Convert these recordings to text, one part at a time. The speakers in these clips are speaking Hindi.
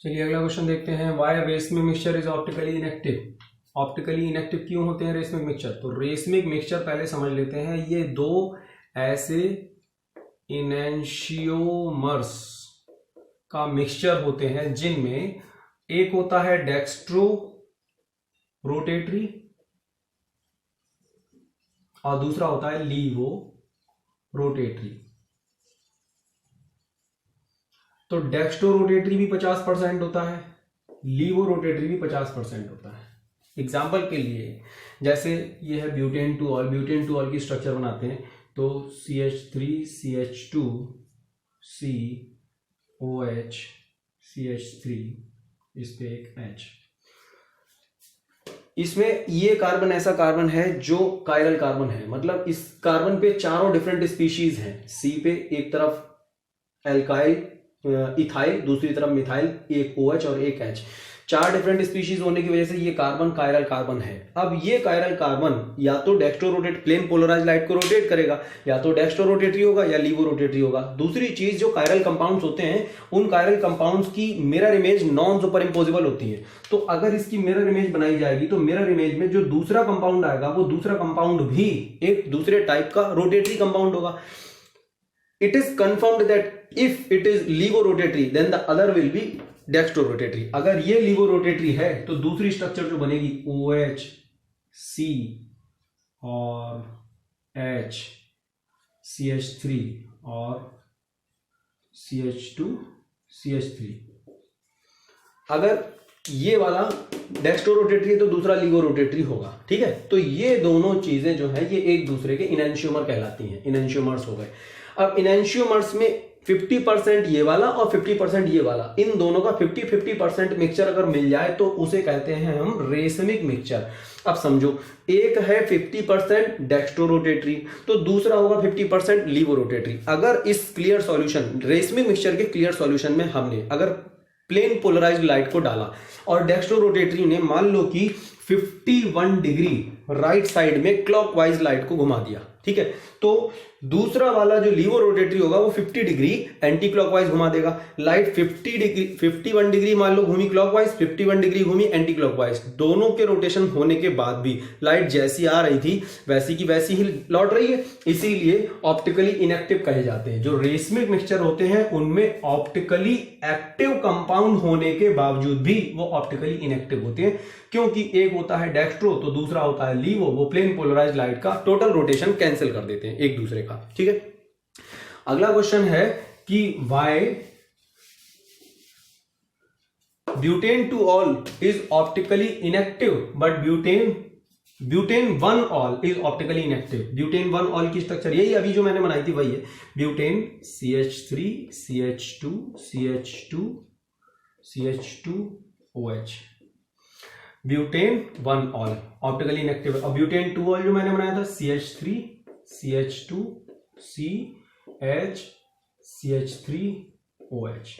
चलिए अगला क्वेश्चन देखते हैं। Why racemic mixture is optically inactive. Optically inactive क्यों होते हैं रेसमिक मिक्सचर? तो रेसमिक मिक्सचर पहले समझ लेते हैं। ये दो ऐसे इनैंशियोमर्स का मिक्सचर होते हैं जिनमें एक होता है डेक्स्ट्रो रोटेटरी और दूसरा होता है लीवो रोटेटरी। तो डेक्स्ट्रो रोटेटरी भी 50% होता है, लीवो रोटेटरी भी 50% होता है। एग्जाम्पल के लिए जैसे ये है butane two all. Butane two all की स्ट्रक्चर बनाते हैं तो CH3CH2 COH CH3 इस पे एक H। इसमें ये कार्बन ऐसा कार्बन है जो कायरल कार्बन है, मतलब इस कार्बन पे चारों डिफरेंट स्पीशीज हैं। C पे एक तरफ एल्काइल इथाइल, दूसरी तरफ मिथाइल, एक OH और एक H। चार डिफरेंट स्पीशीज होने की वजह से ये कार्बन कायरल कार्बन है। अब ये कायरल कार्बन या तो dextro rotate plane polarise light को रोटेट करेगा, या तो डेक्स्ट्रो रोटेटरी होगा या लीवो रोटेटरी होगा। दूसरी चीज, जो कायरल कंपाउंड्स होते हैं उन कायरल कंपाउंड्स की मिरर इमेज नॉन सुपर इंपोजिबल होती है। तो अगर इसकी मिरर इमेज बनाई जाएगी तो मिरर इमेज में जो दूसरा कंपाउंड आएगा वो दूसरा कंपाउंड भी एक दूसरे टाइप का रोटेटरी कंपाउंड होगा। It is confirmed that if it is levorotatory then the other will be dextrorotatory। अगर ये levorotatory है तो दूसरी स्ट्रक्चर जो बनेगी OH C और H CH3 और CH2 CH3। अगर ये वाला डेक्स्ट्रोरोटेटरी है तो दूसरा लीवोरोटेटरी होगा। ठीक है, तो ये दोनों चीजें जो है ये एक दूसरे के इनैंशियोमर कहलाती हैं। इनैंशियोमर्स हो गए। अब इनैंशियोमर्स में 50% ये वाला और 50% ये वाला, इन दोनों का 50-50% मिक्सचर अगर मिल जाए तो उसे कहते हैं हम रेसमिक मिक्सचर। अब समझो, एक है 50% डेक्स्ट्रोरोटेटरी तो दूसरा होगा 50% लीवोरोटेटरी। अगर इस क्लियर सॉल्यूशन रेसमिक मिक्सचर के क्लियर सॉल्यूशन में हमने अगर प्लेन पोलराइज्ड लाइट को डाला और डेक्स्ट्रोरोटेटरी ने मान लो कि 51 डिग्री राइट साइड में क्लॉकवाइज लाइट को घुमा दिया, ठीक है, तो दूसरा वाला जो लीवो रोटेटरी होगा वो 50 डिग्री एंटी क्लॉकवाइज घुमा देगा। लाइट 51 डिग्री मान लो घूमी क्लॉकवाइज, 51 डिग्री घूमी एंटी क्लॉकवाइज। दोनों के रोटेशन होने के बाद भी लाइट जैसी आ रही थी वैसी की वैसी ही लौट रही है, इसीलिए ऑप्टिकली इनएक्टिव कहे जाते हैं। जो रेसमिक मिक्सचर होते हैं उनमें ऑप्टिकली एक्टिव कंपाउंड होने के बावजूद भी वो ऑप्टिकली इनएक्टिव होते हैं, क्योंकि एक होता है डेक्स्ट्रो तो दूसरा होता है लीवो। वो प्लेन पोलराइज्ड लाइट का टोटल रोटेशन कैंसिल कर देते हैं एक दूसरे का। ठीक है, अगला क्वेश्चन है कि why butane two ol is optically inactive but butane 1 ol is optically inactive. Butane 1 ol की स्ट्रक्चर यही अभी जो मैंने बनाई थी वही है। Butane CH3 CH2 CH2 CH2 OH। Butane 1 ol optically inactive. और ब्यूटेन 2 ऑल जो मैंने बनाया था CH3 CH2 CH CH3 OH।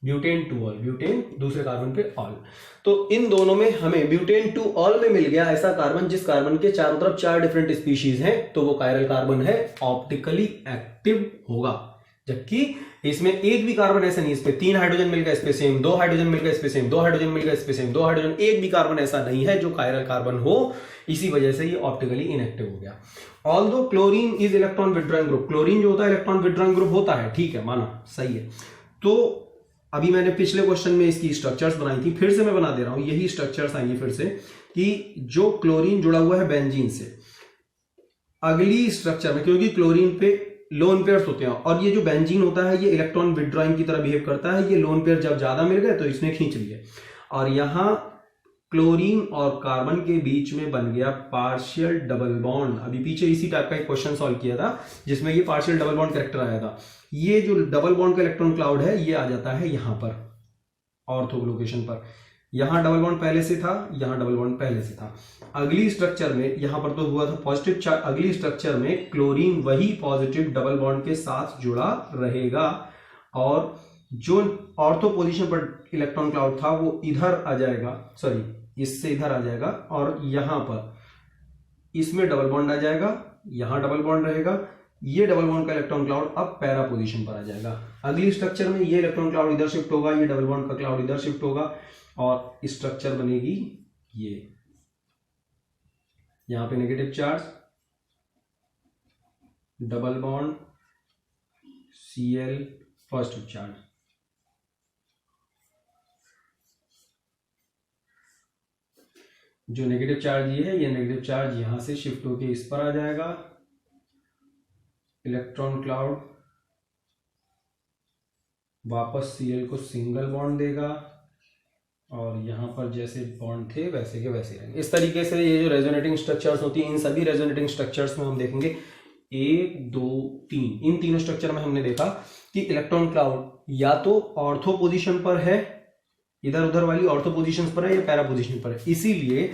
Butane 2 ol, butane दूसरे कार्बन पे ऑल। तो इन दोनों में हमें ब्यूटेन 2 ऑल में मिल गया ऐसा कार्बन जिस कार्बन के चारों तरफ 4 डिफरेंट स्पीशीज हैं, तो वो कायरल कार्बन है, ऑप्टिकली एक्टिव होगा। जबकि इसमें एक भी कार्बन ऐसा नहीं, इस पे 3 हाइड्रोजन मिल गए, इस पे सेम, 2 हाइड्रोजन मिल गए, इस पे सेम, 2 हाइड्रोजन मिल गए, इस पे सेम, 2 हाइड्रोजन, एक भी कार्बन ऐसा नहीं है जो कायरल कार्बन हो। इसी वजह से ये ऑप्टिकली इनएक्टिव हो गया। Although chlorine is electron withdrawing group. Chlorine जो होता है इलेक्ट्रॉन विथड्रॉइंग ग्रुप होता है, ठीक है, माना, सही है। तो अभी मैंने पिछले क्वेश्चन में इसकी स्ट्रक्चर्स बनाई थी, फिर से मैं बना दे रहा हूं, यही स्ट्रक्चर्स आएंगे फिर से, कि जो क्लोरीन जुड़ा हुआ है बेंजीन से, अगली स्ट्रक्चर में, क्योंकि क्लोरीन पे लोन पेयर्स होते हैं और ये जो बेंजीन होता है ये इलेक्ट्रॉन विथड्रॉइंग की तरह बिहेव करता है। ये लोन पेयर जब ज्यादा मिल गए तो इसने खींच लिए और यहां क्लोरीन और कार्बन के बीच में बन गया पार्शियल डबल बॉन्ड। अभी पीछे इसी टाइप का एक क्वेश्चन सॉल्व किया था जिसमें ये पार्शियल डबल बॉन्ड कैरेक्टर आया था। ये जो डबल बॉन्ड का इलेक्ट्रॉन क्लाउड है ये आ जाता है यहां पर ऑर्थो लोकेशन पर। यहां डबल बॉन्ड पहले से था, यहां डबल बॉन्ड पहले से था। अगली स्ट्रक्चर में यहां पर तो हुआ था पॉजिटिव चार्ज, अगली स्ट्रक्चर में क्लोरीन वही पॉजिटिव डबल बॉन्ड के साथ जुड़ा रहेगा और जो ऑर्थो पोजीशन पर इलेक्ट्रॉन क्लाउड था वो इधर आ जाएगा, सॉरी इससे इधर आ जाएगा और यहां पर इसमें डबल बॉन्ड आ जाएगा, यहां डबल बॉन्ड रहेगा, ये डबल बॉन्ड का इलेक्ट्रॉन क्लाउड अब पैरा पोजीशन पर आ जाएगा। अगली स्ट्रक्चर में ये इलेक्ट्रॉन क्लाउड इधर शिफ्ट होगा, ये डबल बॉन्ड का क्लाउड इधर शिफ्ट होगा और स्ट्रक्चर बनेगी ये, यहां पे negative charge, double bond, Cl positive charge. जो नेगेटिव चार्ज ये है, ये नेगेटिव चार्ज यहां से शिफ्ट होके इस पर आ जाएगा, इलेक्ट्रॉन क्लाउड वापस Cl को सिंगल बॉन्ड देगा और यहां पर जैसे बॉन्ड थे वैसे के वैसे रहेंगे। इस तरीके से ये जो रेजोनेटिंग स्ट्रक्चर्स होती हैं, इन सभी रेजोनेटिंग स्ट्रक्चर्स में हम देखेंगे 1 2 3, इन तीनों स्ट्रक्चर में हमने देखा कि इलेक्ट्रॉन क्लाउड या तो ऑर्थो पोजीशन पर है, इधर उधर वाली ऑर्थो पोजीशंस पर है, या पैरा पोजीशन पर है। इसीलिए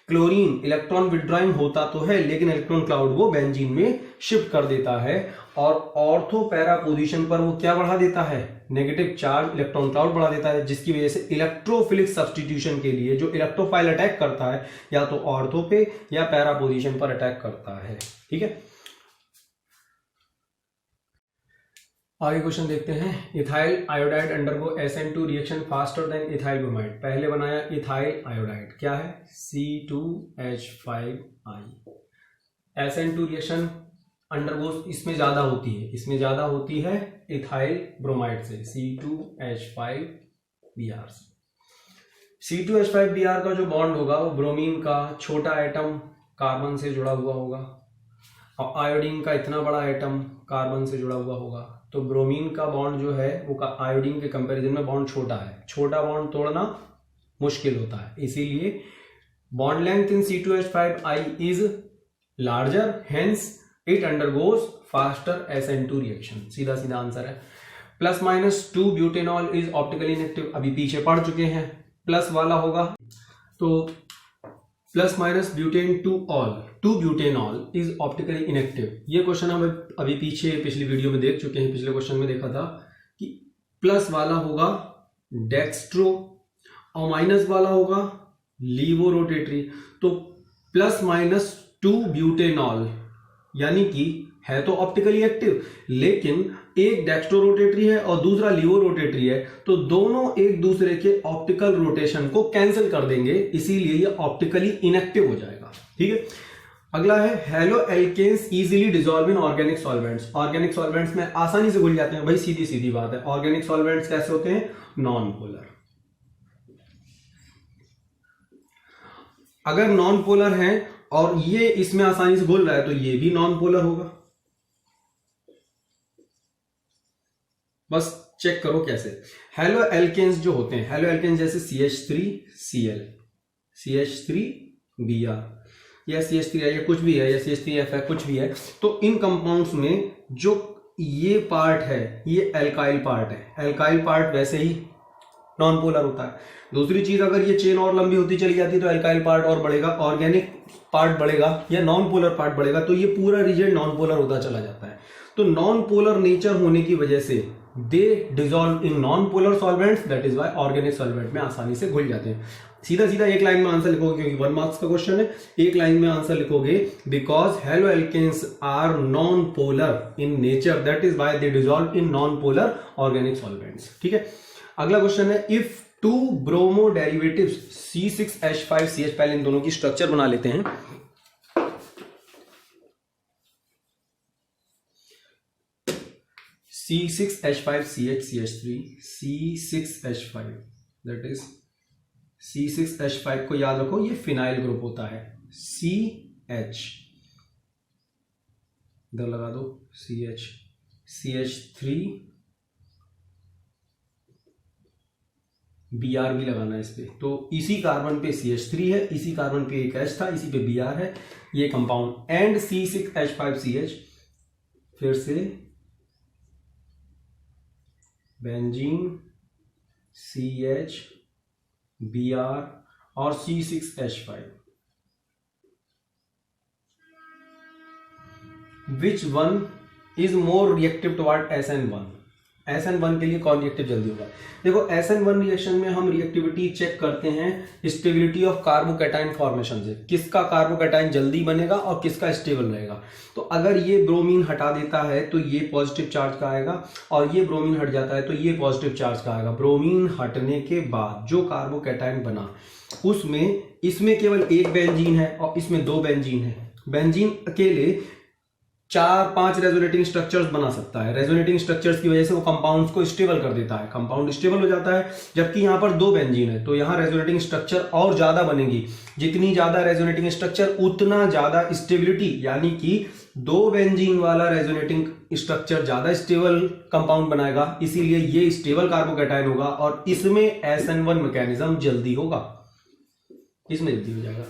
क्लोरीन इलेक्ट्रॉन विड्रॉइंग होता तो है लेकिन इलेक्ट्रॉन क्लाउड वो बेंजीन में शिफ्ट कर देता है और ऑर्थो पैरा पोजीशन पर वो क्या बढ़ा देता है, नेगेटिव चार्ज इलेक्ट्रॉन क्लाउड बढ़ा देता है, जिसकी वजह से इलेक्ट्रोफिलिक सब्स्टिट्यूशन के लिए जो इलेक्ट्रोफाइल अटैक करता है या तो ऑर्थो पे या पैरा पोजीशन पर अटैक करता है। ठीक है, आगे क्वेश्चन देखते हैं। Ethyl iodide undergo SN2 reaction faster than ethyl bromide. पहले बनाया इथाइल आयोडाइड, क्या है C2H5I। SN2 रिएक्शन अंडरगो इसमें ज्यादा होती है, इसमें ज्यादा होती है इथाइल ब्रोमाइड से, C2H5Br से। C2H5Br का जो बॉन्ड होगा वो ब्रोमीन का छोटा एटम कार्बन से जुड़ा हुआ होगा और आयोडीन का इतना बड़ा एटम कार्बन से जुड़ा हुआ होगा। तो ब्रोमीन का बॉन्ड जो है वो आयोडीन के कंपैरिजन में बॉन्ड छोटा है, छोटा बॉन्ड तोड़ना मुश्किल होता है, इसीलिए bond length in C2H5I is larger, hence it undergoes faster SN2 reaction. सीधा सीधा आंसर है। +-2 ब्यूटेनॉल इज ऑप्टिकली इनएक्टिव, अभी पीछे पढ़ चुके हैं, प्लस वाला होगा तो + butane 2 butanol is optically inactive. ये क्वेश्चन हम अभी पीछे पिछली वीडियो में देख चुके हैं, पिछले क्वेश्चन में देखा था कि प्लस वाला होगा डेक्स्ट्रो और माइनस वाला होगा लीवो रोटेटरी। तो +-2 ब्यूटेनॉल यानी कि है तो ऑप्टिकली एक्टिव लेकिन एक डेक्स्ट्रो रोटेटरी है और दूसरा लीवो रोटेटरी है, तो दोनों एक दूसरे के ऑप्टिकल रोटेशन को कैंसिल कर देंगे, इसीलिए ये ऑप्टिकली इनएक्टिव हो जाएगा। ठीक है, अगला है haloalkanes easily dissolve in organic solvents. Organic solvents में आसानी से घुल जाते हैं, भाई सीधी सीधी बात है। ऑर्गेनिक सॉल्वेंट्स कैसे होते हैं, नॉन पोलर। अगर नॉन पोलर है और ये इसमें आसानी से घुल रहा है तो ये भी नॉन पोलर होगा। बस चेक करो कैसे। हेलो एल्केन्स जो होते हैं, हेलो एल्केन्स जैसे CH3Cl, CH3Br या CH3 या कुछ भी है, या CH3F है, कुछ भी है, तो इन कंपाउंड्स में जो ये पार्ट है ये एल्काइल पार्ट है। एल्काइल पार्ट वैसे ही नॉन पोलर होता है। दूसरी चीज, अगर ये चेन और लंबी होती चली जाती है तो एल्काइल पार्ट और बढ़ेगा, ऑर्गेनिक पार्ट बढ़ेगा या नॉन पोलर पार्ट बढ़ेगा, तो ये पूरा रीजन नॉन पोलर होता चला जाता है। तो नॉन पोलर नेचर होने की वजह से they dissolve in non polar solvents, that is why organic solvent में आसानी से घुल जाते हैं। सीधा सीधा एक लाइन में आंसर लिखोगे, क्योंकि 1 मार्क्स का क्वेश्चन है, एक लाइन में आंसर लिखोगे because haloalkanes are non polar in nature, that is why they dissolve in non polar organic solvents. ठीक है, अगला क्वेश्चन है इफ 2 ब्रोमो डेरिवेटिव्स C6H5CH, पहले इन दोनों की स्ट्रक्चर बना लेते हैं। C6H5CH3 C6H5, that is C6H5 को याद रखो, ये फिनाइल ग्रुप होता है। CH इधर लगा दो, CH, CH3 Br भी लगाना है इस पे। तो इसी कार्बन पे CH3 है, इसी कार्बन पे एक H था, इसी पे Br है, ये कंपाउंड एंड C6H5CH, फिर से बेंजीन, CH, Br और C6H5। Which one is more reactive toward SN1? SN1 के लिए कौन रिएक्टिव जल्दी होगा? देखो SN1 रिएक्शन में हम रिएक्टिविटी चेक करते हैं स्टेबिलिटी ऑफ कार्बोकैटायन फॉर्मेशन से, किसका कार्बोकैटायन जल्दी बनेगा और किसका स्टेबल रहेगा। तो अगर ये ब्रोमीन हटा देता है तो ये पॉजिटिव चार्ज का आएगा, और ये ब्रोमीन हट जाता है तो ये पॉजिटिव चार्ज का आएगा। ब्रोमीन हटने के बाद जो कार्बोकैटायन बना उसमें इसमें केवल एक बेंजीन है और इसमें 2 बेंजीन है। बेंजीन अकेले 4-5 रेजोनेटिंग स्ट्रक्चर्स बना सकता है। रेजोनेटिंग स्ट्रक्चर्स की वजह से वो कंपाउंड्स को स्टेबल कर देता है, कंपाउंड स्टेबल हो जाता है। जबकि यहाँ पर 2 बेंजीन है तो यहाँ रेजोनेटिंग स्ट्रक्चर और ज्यादा बनेगी। जितनी ज्यादा रेजोनेटिंग स्ट्रक्चर उतना ज्यादा स्टेबिलिटी, यानी कि 2 बेंजीन वाला रेजोनेटिंग स्ट्रक्चर ज्यादा स्टेबल कंपाउंड बनाएगा, इसीलिए ये स्टेबल कार्बोकैटायन होगा और इसमें SN1 मैकेनिज्म जल्दी होगा, इसमें जल्दी हो जाएगा।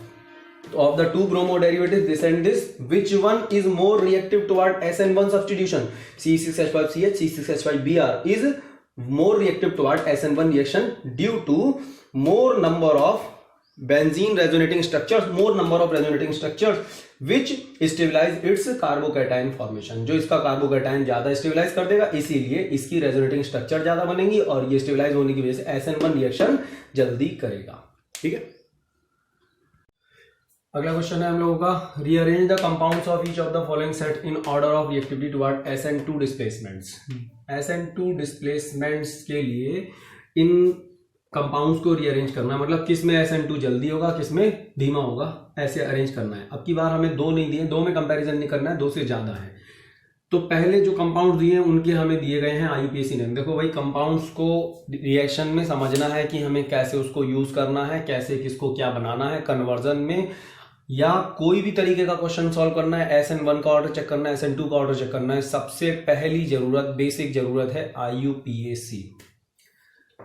Of the 2 bromo derivatives, this and this, which one is more reactive toward SN1 substitution? C6H5CH, C6H5Br is more reactive toward SN1 reaction due to more number of benzene resonating structures, more number of resonating structures which stabilize its carbocation formation. जो इसका कार्बोकैटायन ज्यादा स्टेबलाइज कर देगा, इसीलिए इसकी रेजोनेटिंग स्ट्रक्चर ज्यादा बनेगी और ये स्टेबलाइज होने की वजह से SN1 रिएक्शन जल्दी करेगा। ठीक है, अगला क्वेश्चन है हम लोगों का, rearrange the compounds of each of the following set in order of reactivity toward SN2 displacements. SN2 displacements के लिए इन कंपाउंड्स को रीअरेंज करना है, मतलब किस में SN2 जल्दी होगा किस में धीमा होगा, ऐसे अरेंज करना है। अब की बार हमें 2 नहीं दिए, 2 में कंपैरिजन नहीं करना है, 2 से ज्यादा है। तो पहले जो कंपाउंड दिए हैं उनके हमें दिए गए हैं IUPAC ने। देखो भाई, कंपाउंड्स को रिएक्शन में समझना है कि हमें कैसे उसको यूज करना है, कैसे किसको क्या बनाना है कन्वर्जन में, या कोई भी तरीके का क्वेश्चन सॉल्व करना है, SN1 का ऑर्डर चेक करना है, SN2 का ऑर्डर चेक करना है। सबसे पहली जरूरत, बेसिक जरूरत है IUPAC।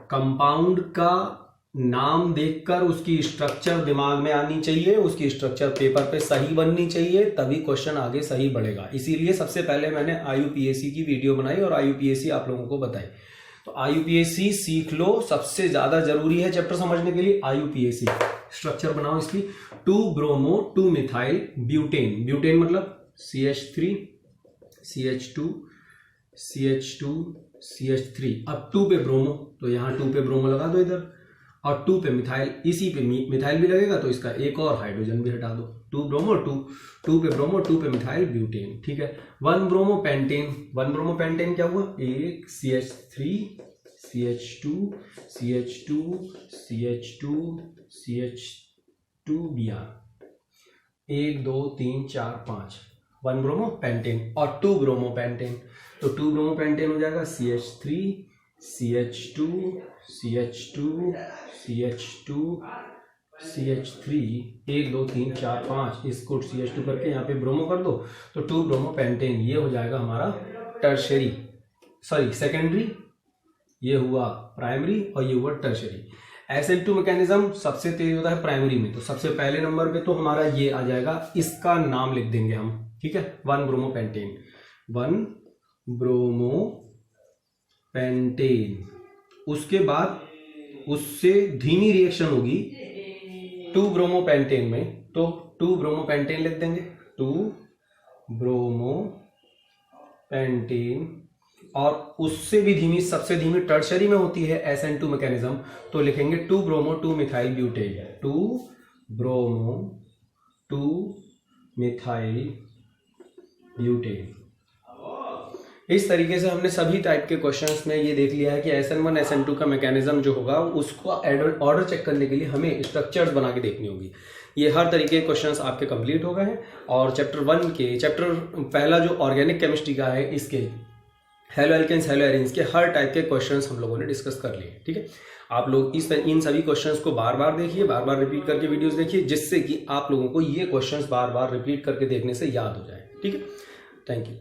कंपाउंड का नाम देखकर उसकी स्ट्रक्चर दिमाग में आनी चाहिए, उसकी स्ट्रक्चर पेपर पे सही बननी चाहिए, तभी क्वेश्चन आगे सही बढ़ेगा। इसीलिए सबसे पहले मैंने IUPAC की वीडियो बनाई और IUPAC आप लोगों को बताई। तो IUPAC सीख लो, सबसे ज्यादा जरूरी है चैप्टर समझने के लिए IUPAC। स्ट्रक्चर बनाओ इसकी, 2 ब्रोमो 2 मिथाइल ब्यूटेन। ब्यूटेन मतलब CH3 CH2 CH2 CH3। अब 2 पे ब्रोमो, तो यहाँ 2 पे ब्रोमो लगा दो इधर, और 2 पे मिथाइल, इसी पे मिथाइल भी लगेगा तो इसका एक और हाइड्रोजन भी हटा दो। 2 ब्रोमो 2 पे ब्रोमो, 2 पे मिथाइल ब्यूटेन। ठीक है, 1 ब्रोमो पेंटेन। 1 ब्रोमो पेंटेन क्या हुआ, एक CH3 CH2 CH2 CH2 CH2Br, 1 2 3 4 5, 1 bromo pentane और 2 ब्रोमो पेंटेन। तो 2 ब्रोमो पेंटेन हो जाएगा CH3 CH2 CH2 CH2 CH3, 1 2 3 4 5, इसको CH2 करके यहाँ पे ब्रोमो कर दो तो 2 ब्रोमो पेंटेन। ये हो जाएगा हमारा टर्शरी, सॉरी सेकेंडरी, ये हुआ प्राइमरी और ये हुआ टर्शरी। SN2 मैकेनिज्म सबसे तेज होता है प्राइमरी में, तो सबसे पहले नंबर पे तो हमारा ये आ जाएगा, इसका नाम लिख देंगे हम। ठीक है, 1 ब्रोमो पेंटेन, 1 ब्रोमो पेंटेन। उसके बाद उससे धीमी रिएक्शन होगी 2 ब्रोमो पेंटेन में, तो 2 ब्रोमो पेंटेन लिख देंगे, 2 ब्रोमो पेंटेन। और उससे भी धीमी, सबसे धीमी टर्शरी में होती है SN2 मैकेनिज्म, तो लिखेंगे 2 bromo 2 methyl butane, 2 bromo 2 methyl butane. इस तरीके से हमने सभी टाइप के क्वेश्चंस में ये देख लिया है कि SN1 SN2 का मैकेनिज्म जो होगा उसको ऑर्डर चेक करने के लिए हमें स्ट्रक्चर्स बना के देखनी होगी। ये हर तरीके के क्वेश्चंस आपके कंप्लीट हो गए हैं। और चैप्टर 1 के, चैप्टर पहला जो ऑर्गेनिक केमिस्ट्री का है, इसके हेलो एल्केन्स हेलो एरिन्स के हर टाइप के क्वेश्चंस हम लोगों ने डिस्कस कर लिए। ठीक है, आप लोग इन सभी क्वेश्चंस को बार बार देखिए, बार बार रिपीट करके वीडियोस देखिए, जिससे कि आप लोगों को ये क्वेश्चंस बार बार रिपीट करके देखने से याद हो जाए। ठीक है, थैंक यू।